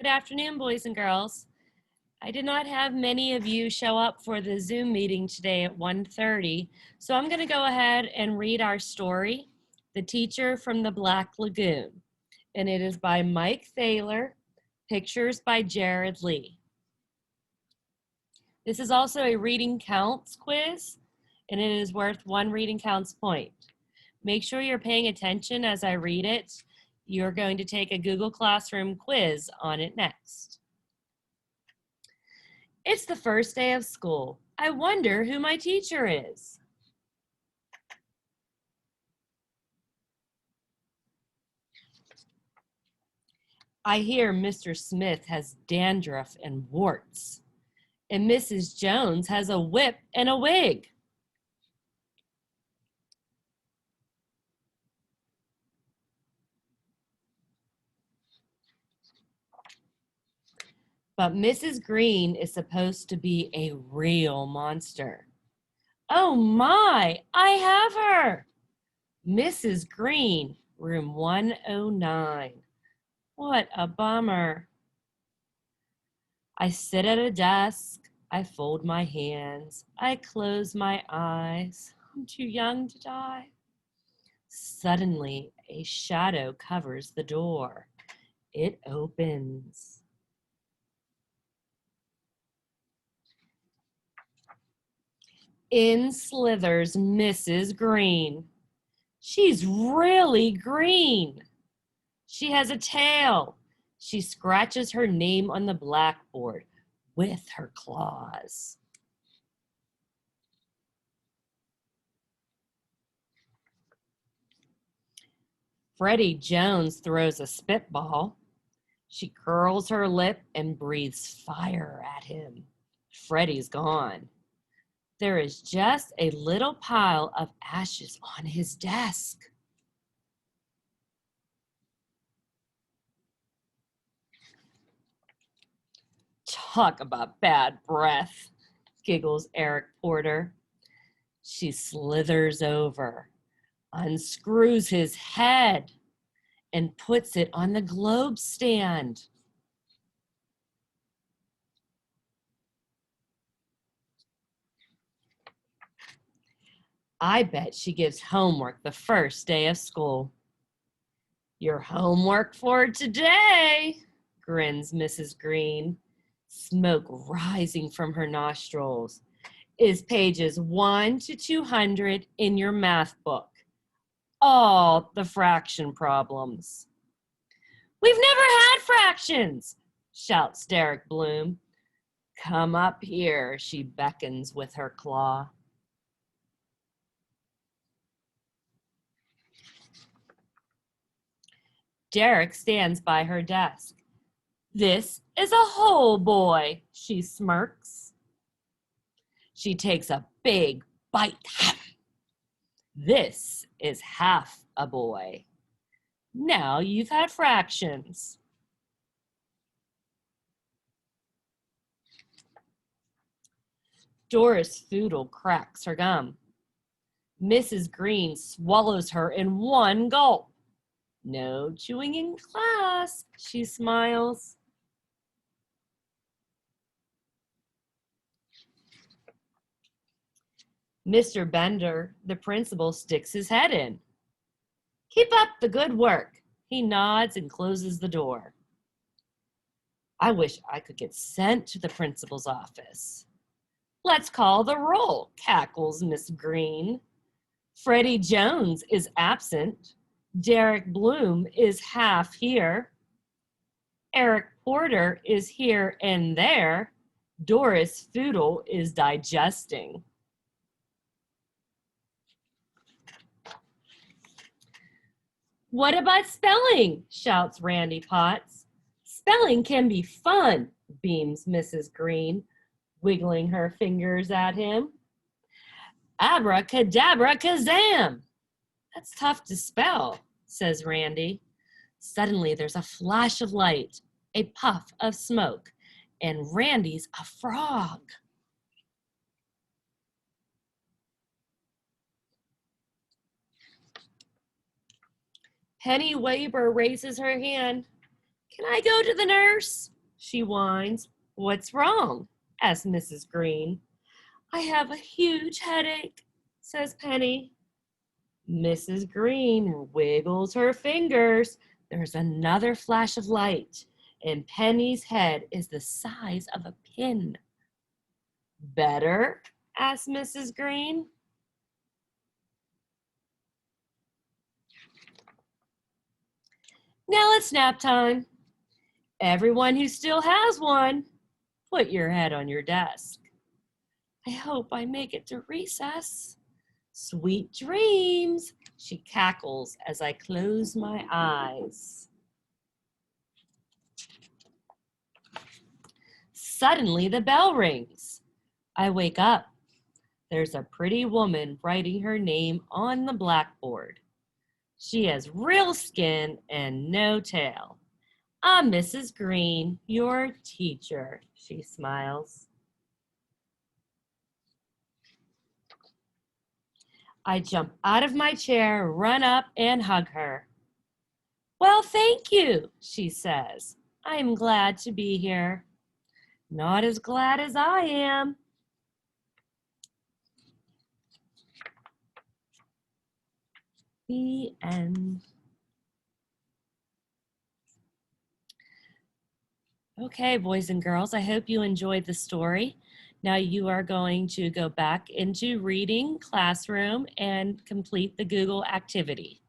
Good afternoon, boys and girls. I did not have many of you show up for the Zoom meeting today at 1:30, so I'm going to go ahead and read our story, The Teacher from the Black Lagoon, and it is by Mike Thaler, pictures by Jared Lee. This is also a reading counts quiz, and it is worth 1 reading counts point. Make sure you're paying attention as I read it. You're going to take a Google Classroom quiz on it next. It's the first day of school. I wonder who my teacher is. I hear Mr. Smith has dandruff and warts, and Mrs. Jones has a whip and a wig. But Mrs. Green is supposed to be a real monster. Oh my, I have her! Mrs. Green, room 109. What a bummer. I sit at a desk. I fold my hands. I close my eyes. I'm too young to die. Suddenly, a shadow covers the door. It opens. In slithers Mrs. Green. She's really green. She has a tail. She scratches her name on the blackboard with her claws. Freddie Jones throws a spitball. She curls her lip and breathes fire at him. Freddie's gone. There is just a little pile of ashes on his desk. Talk about bad breath, giggles Eric Porter. She slithers over, unscrews his head, and puts it on the globe stand. I bet she gives homework the first day of school. Your homework for today, grins Mrs. Green, smoke rising from her nostrils, is pages 1 to 200 in your math book. All the fraction problems. We've never had fractions, shouts Derek Bloom. Come up here, she beckons with her claw. Derek stands by her desk. This is a whole boy, she smirks. She takes a big bite. This is half a boy. Now you've had fractions. Doris Foodle cracks her gum. Mrs. Green swallows her in one gulp. No chewing in class, she smiles. Mr. Bender, the principal, sticks his head in. Keep up the good work. He nods and closes the door. I wish I could get sent to the principal's office. Let's call the roll, cackles Miss Green. Freddie Jones is absent. Derek Bloom is half here. Eric Porter is here and there. Doris Foodle is digesting. What about spelling? Shouts Randy Potts. Spelling can be fun, beams Mrs. Green, wiggling her fingers at him. Abracadabra kazam! That's tough to spell, says Randy. Suddenly there's a flash of light, a puff of smoke, and Randy's a frog. Penny Weber raises her hand. Can I go to the nurse? She whines. What's wrong? Asks Mrs. Green. I have a huge headache, says Penny. Mrs. Green wiggles her fingers. There's another flash of light, and Penny's head is the size of a pin. Better? Asks Mrs. Green. Now it's nap time. Everyone who still has one, put your head on your desk. I hope I make it to recess. Sweet dreams, she cackles as I close my eyes. Suddenly the bell rings. I wake up. There's a pretty woman writing her name on the blackboard. She has real skin and no tail. I'm Mrs. Green, your teacher, she smiles. I jump out of my chair, run up, and hug her. Well, thank you, she says. I'm glad to be here. Not as glad as I am. The end. Okay, boys and girls, I hope you enjoyed the story. Now you are going to go back into reading classroom and complete the Google activity.